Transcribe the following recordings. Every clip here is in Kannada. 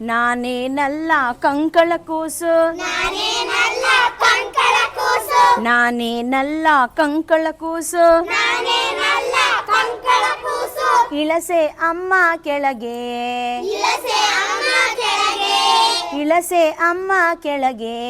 ನಾನೇನಲ್ಲ ಕಂಕಳ ಕೂಸು, ನಾನೇನಲ್ಲ ಕಂಕಳ ಕೂಸು, ನಾನೇನಲ್ಲ ಕಂಕಳ ಕೂಸು, ನಾನೇನಲ್ಲ ಕಂಕಳ ಕೂಸು. ಇಳಸೆ ಅಮ್ಮ ಕೆಳಗೆ, ಇಳಸೆ ಅಮ್ಮ ಕೆಳಗೆ, ಇಳಸೆ ಅಮ್ಮ ಕೆಳಗೆ,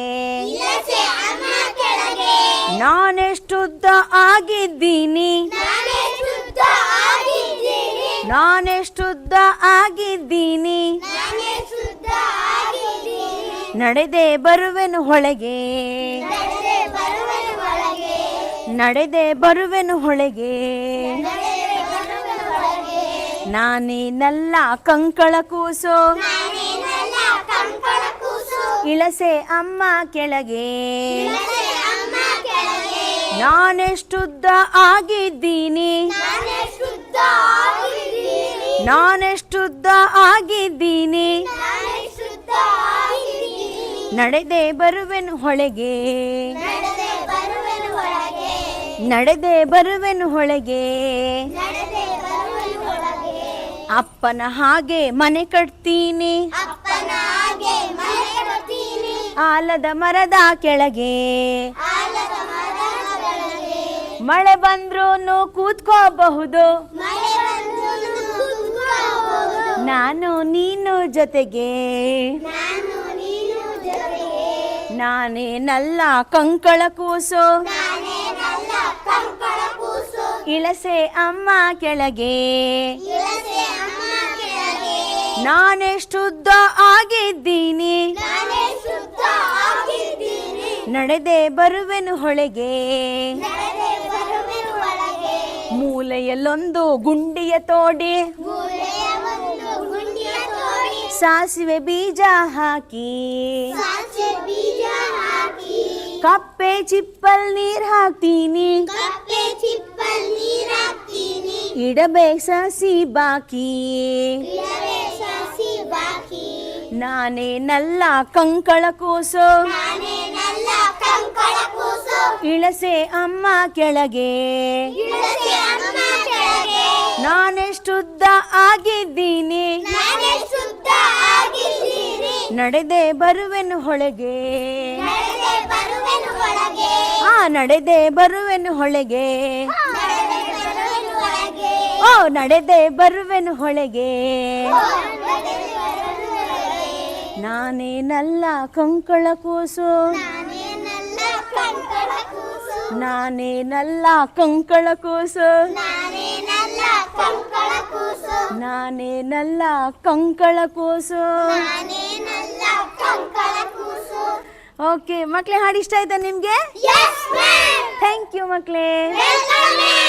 ಇಳಸೆ ಅಮ್ಮ ಕೆಳಗೆ. ನಾನೆಷ್ಟುದ್ದ ಆಗಿದ್ದೀನಿ, ನಾನೇ ಶುದ್ಧ ಆಗಿದ್ದೀನಿ, ನಾನೆಷ್ಟುದ್ದ ಆಗಿದ್ದೀನಿ, ನಾನೇ ಶುದ್ಧ ಆಗಿದ್ದೀನಿ. ನಡೆದೆ ಬರುವೆನು ಹೊಳೆಗೆ, ನಡೆದೆ ಬರುವೆನು ಒಳಗೆ, ನಡೆದೆ ಬರುವೆನು ಹೊಳೆಗೆ. ನಡೆದೆ ಬರುವೆನು ಒಳಗೆ. ನಾನೇನಲ್ಲ ಕಂಕಳ ಕೂಸು, ನಾನೇನಲ್ಲ ಕಂಕಳ ಕೂಸು, ಇಳಸೆ ಅಮ್ಮ ಕೆಳಗೆ, ಇಳಸೆ ಅಮ್ಮ ಕೆಳಗೆ. ನಾನೆಷ್ಟುದ್ದ ಆಗಿದ್ದೀನಿ, ನಾನೇ ಶುದ್ಧ ಆಗಿದ್ದೀನಿ, ನಾನೆಷ್ಟುದ್ದ ಆಗಿದ್ದೀನಿ, ನಾನೇ ಶುದ್ಧ ಆಗಿದ್ದೀನಿ. ನಡೆದೆ ಬರುವೆನು ಹೊಳೆಗೆ, ನಡೆದೆ ಬರುವೆನು ಒಳಗೆ, ನಡೆದೆ ಬರುವೆನು ಹೊಳೆಗೆ. ನಡೆದೆ ಬರುವೆನು ಒಳಗೆ. ಅಪ್ಪನ ಹಾಗೆ ಮನೆ ಕಟ್ತೀನಿ, ಅಪ್ಪನ ಹಾಗೆ ಮನೆ ಕಟ್ತೀನಿ, ಆಲದ ಮರದ ಕೆಳಗೆ, ಆಲದ ಮರದ ಕೆಳಗೆ. ಮಳೆ ಬಂದ್ರೂ ಕೂತ್ಕೋಬಹುದು, ಮಳೆ ಬಂದ್ರು ಕೂತ್ಕೊಳ್ಳಬಹುದು, ನಾನು ನೀನು ಜೊತೆಗೆ. ನಾನು ನೀನು ಜೊತೆಗೆ. ನಾನೇನಲ್ಲ ಕಂಕಳ ಕೂಸು, ನಾನೇನಲ್ಲ ಕಂಕಳ ಕೂಸು, ಇಳಸೆ ಅಮ್ಮ ಕೆಳಗೆ, ಇಳಸೆ ಅಮ್ಮ ಕೆಳಗೆ. ನಾನೆಷ್ಟುದ್ದ ಆಗಿದ್ದೀನಿ, ನಾನೇ ಶುದ್ಧ ಆಗಿದ್ದೀನಿ, ನಡೆದೆ ಬರುವೆನು ಹೊಳೆಗೆ. ನಡೆದೆ ಬರುವೆನು ಒಳಗೆ. ಮೂಲೆಯಲ್ಲೊಂದು ಗುಂಡಿಯ ತೋಡಿ, ಮೂಲೆಯ ಒಂದು ಗುಂಡಿಯ ತೋಡಿ, ಸಾಸಿವೆ ಬೀಜ ಹಾಕಿ, ಸಾಸಿವೆ ಬೀಜ ಹಾಕಿ, ಕಪ್ಪೆ ಚಿಪ್ಪಲ್ ನೀರ್ ಹಾಕ್ತೀನಿ, ಕಪ್ಪೆ ಚಿಪ್ಪಲ್ ನೀರ್ ಹಾಕ್ತೀನಿ, ಇಡಬೇಕು ಸಸಿ ಬಾಕಿ. ಇಡವೆ ಸಸಿ ಬಾಕಿ. ನಾನೇನಲ್ಲ ಕಂಕಳ ಕೂಸು, ನಾನೇನಲ್ಲ ಕಂಕಳ ಕೂಸು, ಇಳಸೆ ಅಮ್ಮ ಕೆಳಗೆ, ಇಳಸೆ ಅಮ್ಮ ಕೆಳಗೆ. ನಾನೆಷ್ಟುದ್ದ ಆಗಿದ್ದೀನಿ, ನಾನೇ ಶುದ್ಧ ಆಗಿದ್ದೀನಿ, ನಡೆದೆ ಬರುವೆನು ಹೊಳೆಗೆ. ನಡೆದೆ ಬರುವೆನು ಒಳಗೆ, ನಡೆದೆ ಬರುವೆನು ಹೊಳೆಗೆ, ನಡೆದೆ ಬರುವೆನು ಒಳಗೆ. ಓ ನಡೆದೆ ಬರುವೆನು ಹೊಳೆಗೆ. ನಡೆದೆ ಬರುವೆನು ಒಳಗೆ. ನಾನೇನಲ್ಲ ಕಂಕಳ ಕೂಸು, ನಾನೇನಲ್ಲ ಕಂಕಳ ಕೂಸು, ನಾನೇನಲ್ಲ ಕಂಕಳ ಕೂಸು, ನಾನೇನಲ್ಲ ಕಂಕಳ ಕೂಸು, ನಾನೇನಲ್ಲ ಕಂಕಳ ಕೂಸು. ನಾನೇನಲ್ಲ ಕಂಕಳ ಕೂಸು. ಓಕೆ ಮಕ್ಳೇ, ಹಾಡು ಇಷ್ಟ ಆಯ್ತಾ ನಿಮ್ಗೆ? Yes, ma'am. ಥ್ಯಾಂಕ್ ಯು ಮಕ್ಳೇ. Welcome, ma'am.